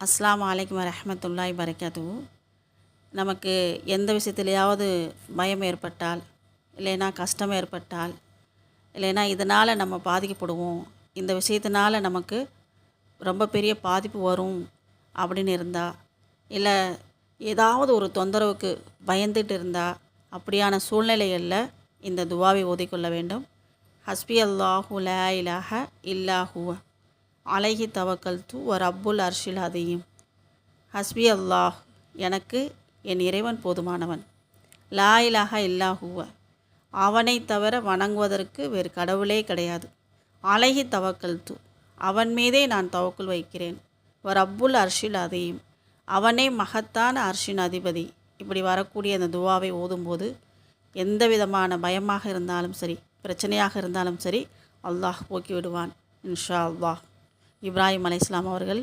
அஸ்ஸலாமு அலைக்கும் வரஹ்மத்துல்லாஹி வரகாத்துஹு. நமக்கு எந்த விஷயத்துலையாவது பயம் ஏற்பட்டால், இல்லைன்னா கஷ்டம் ஏற்பட்டால், இல்லைன்னா இதனால் நம்ம பாதிக்கப்படுவோம், இந்த விஷயத்தினால நமக்கு ரொம்ப பெரிய பாதிப்பு வரும் அப்படின்னு இருந்தால், இல்லை ஏதாவது ஒரு தொந்தரவுக்கு பயந்துட்டு இருந்தால், அப்படியான சூழ்நிலைகளில் இந்த துவாவை ஓதிக்கொள்ள வேண்டும். ஹஸ்பி அல்லாஹு லா இலாஹ இல்லா ஹுவ அலைஹி தவக்கல்து வ ரப்புல் அர்ஷில் அதீம். ஹஸ்பி அல்லாஹ், எனக்கு என் இறைவன் போதுமானவன். லா இலாஹ இல்லா ஹுவ, அவனை தவிர வணங்குவதற்கு வேறு கடவுளே கிடையாது. அலைஹி தவக்கல்து, அவன் மீதே நான் தவக்குள் வைக்கிறேன். வ ரப்புல் அர்ஷில் அதீம், அவனே மகத்தான அர்ஷின் அதிபதி. இப்படி வரக்கூடிய அந்த துவாவை ஓதும்போது எந்த விதமான பயமாக இருந்தாலும் சரி, பிரச்சனையாக இருந்தாலும் சரி, அல்லாஹ் போக்கி விடுவான் இன்ஷா அல்லாஹ். இப்ராஹிம் அலைஹிஸ்ஸலாம் அவர்கள்